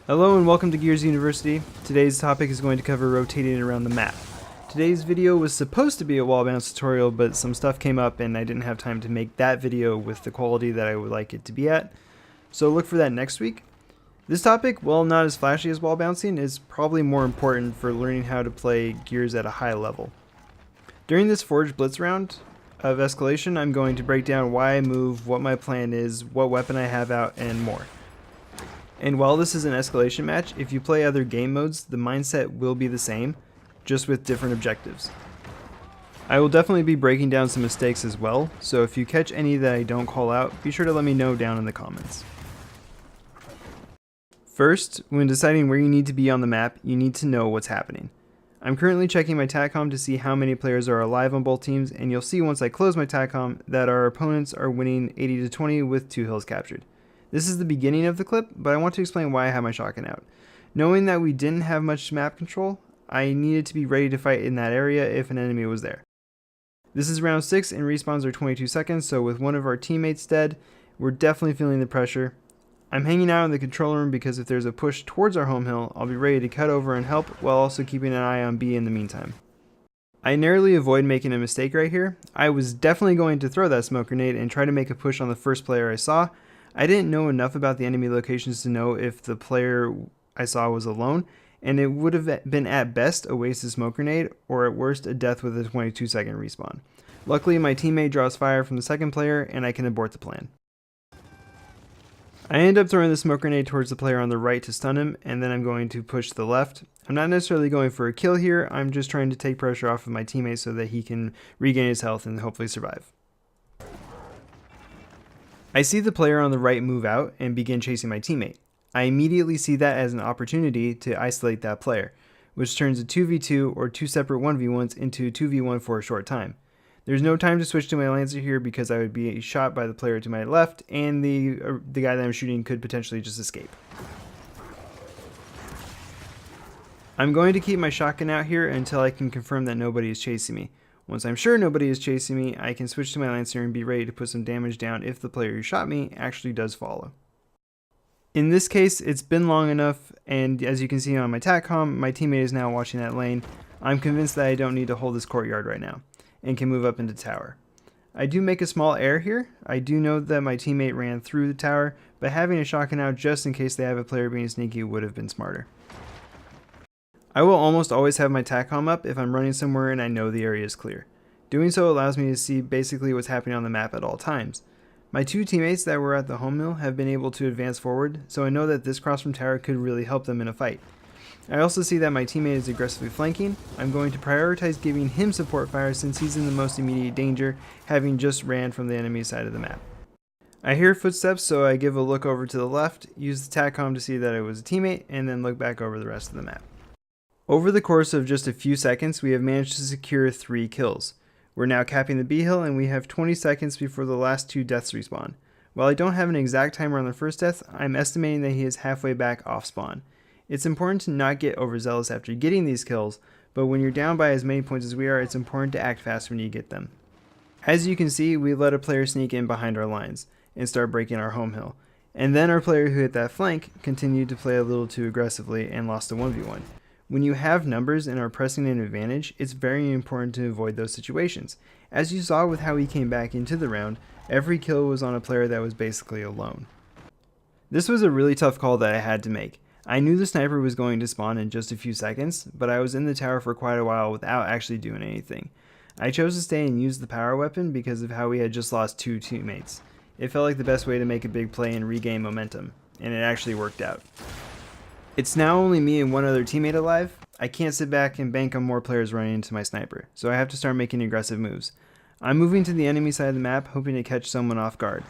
Hello and welcome to Gears University. Today's topic is going to cover rotating around the map. Today's video was supposed to be a wall bounce tutorial, but some stuff came up and I didn't have time to make that video with the quality that I would like it to be at. So look for that next week. This topic, while not as flashy as wall bouncing, is probably more important for learning how to play Gears at a high level. During this Forge Blitz round of Escalation, I'm going to break down why I move, what my plan is, what weapon I have out, and more. And while this is an escalation match, if you play other game modes, the mindset will be the same, just with different objectives. I will definitely be breaking down some mistakes as well, so if you catch any that I don't call out, be sure to let me know down in the comments. First, when deciding where you need to be on the map, you need to know what's happening. I'm currently checking my TACCOM to see how many players are alive on both teams, and you'll see once I close my TACCOM that our opponents are winning 80-20 with 2 hills captured. This is the beginning of the clip, but I want to explain why I have my shotgun out. Knowing that we didn't have much map control, I needed to be ready to fight in that area if an enemy was there. This is round 6 and respawns are 22 seconds, so with one of our teammates dead, we're definitely feeling the pressure. I'm hanging out in the control room because if there's a push towards our home hill, I'll be ready to cut over and help while also keeping an eye on B in the meantime. I narrowly avoid making a mistake right here. I was definitely going to throw that smoke grenade and try to make a push on the first player I saw. I didn't know enough about the enemy locations to know if the player I saw was alone, and it would have been at best a wasted smoke grenade, or at worst a death with a 22-second respawn. Luckily, my teammate draws fire from the second player, and I can abort the plan. I end up throwing the smoke grenade towards the player on the right to stun him, and then I'm going to push to the left. I'm not necessarily going for a kill here, I'm just trying to take pressure off of my teammate so that he can regain his health and hopefully survive. I see the player on the right move out and begin chasing my teammate. I immediately see that as an opportunity to isolate that player, which turns a 2v2 or 2 separate 1v1s into 2v1 for a short time. There's no time to switch to my Lancer here because I would be shot by the player to my left and the guy that I'm shooting could potentially just escape. I'm going to keep my shotgun out here until I can confirm that nobody is chasing me. Once I'm sure nobody is chasing me, I can switch to my Lancer and be ready to put some damage down if the player who shot me actually does follow. In this case, it's been long enough, and as you can see on my TACCOM, my teammate is now watching that lane. I'm convinced that I don't need to hold this courtyard right now, and can move up into tower. I do make a small error here. I do know that my teammate ran through the tower, but having a shotgun out just in case they have a player being sneaky would have been smarter. I will almost always have my TACCOM up if I'm running somewhere and I know the area is clear. Doing so allows me to see basically what's happening on the map at all times. My 2 teammates that were at the home mill have been able to advance forward, so I know that this cross from tower could really help them in a fight. I also see that my teammate is aggressively flanking. I'm going to prioritize giving him support fire since he's in the most immediate danger, having just ran from the enemy side of the map. I hear footsteps, so I give a look over to the left, use the TACCOM to see that it was a teammate, and then look back over the rest of the map. Over the course of just a few seconds, we have managed to secure 3 kills. We're now capping the B hill and we have 20 seconds before the last 2 deaths respawn. While I don't have an exact timer on the first death, I'm estimating that he is halfway back off spawn. It's important to not get overzealous after getting these kills, but when you're down by as many points as we are, it's important to act fast when you get them. As you can see, we let a player sneak in behind our lines and start breaking our home hill. And then our player who hit that flank continued to play a little too aggressively and lost a 1v1. When you have numbers and are pressing an advantage, it's very important to avoid those situations. As you saw with how he came back into the round, every kill was on a player that was basically alone. This was a really tough call that I had to make. I knew the sniper was going to spawn in just a few seconds, but I was in the tower for quite a while without actually doing anything. I chose to stay and use the power weapon because of how we had just lost 2 teammates. It felt like the best way to make a big play and regain momentum, and it actually worked out. It's now only me and one other teammate alive. I can't sit back and bank on more players running into my sniper, so I have to start making aggressive moves. I'm moving to the enemy side of the map, hoping to catch someone off guard.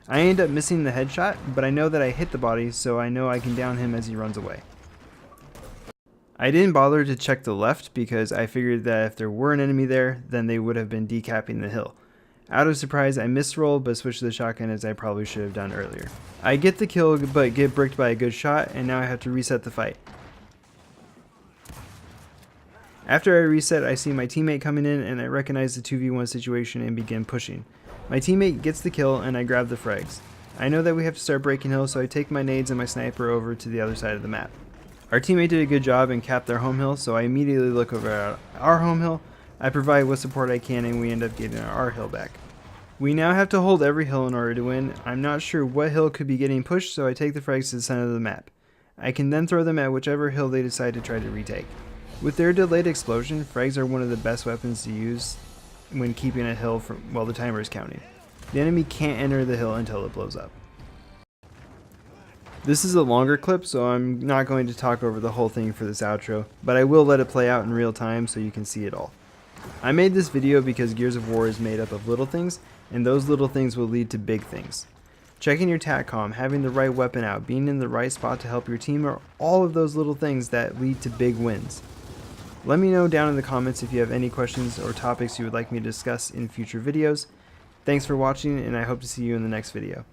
I end up missing the headshot, but I know that I hit the body, so I know I can down him as he runs away. I didn't bother to check the left because I figured that if there were an enemy there, then they would have been decapping the hill. Out of surprise, I misroll but switch to the shotgun as I probably should have done earlier. I get the kill but get bricked by a good shot, and now I have to reset the fight. After I reset, I see my teammate coming in and I recognize the 2v1 situation and begin pushing. My teammate gets the kill and I grab the frags. I know that we have to start breaking hills, so I take my nades and my sniper over to the other side of the map. Our teammate did a good job and capped their home hill, so I immediately look over at our home hill. I provide what support I can, and we end up getting our hill back. We now have to hold every hill in order to win. I'm not sure what hill could be getting pushed, so I take the frags to the center of the map. I can then throw them at whichever hill they decide to try to retake. With their delayed explosion, frags are one of the best weapons to use when keeping a hill while the timer is counting. The enemy can't enter the hill until it blows up. This is a longer clip, so I'm not going to talk over the whole thing for this outro, but I will let it play out in real time so you can see it all. I made this video because Gears of War is made up of little things, and those little things will lead to big things. Checking your TACCOM, having the right weapon out, being in the right spot to help your team are all of those little things that lead to big wins. Let me know down in the comments if you have any questions or topics you would like me to discuss in future videos. Thanks for watching, and I hope to see you in the next video.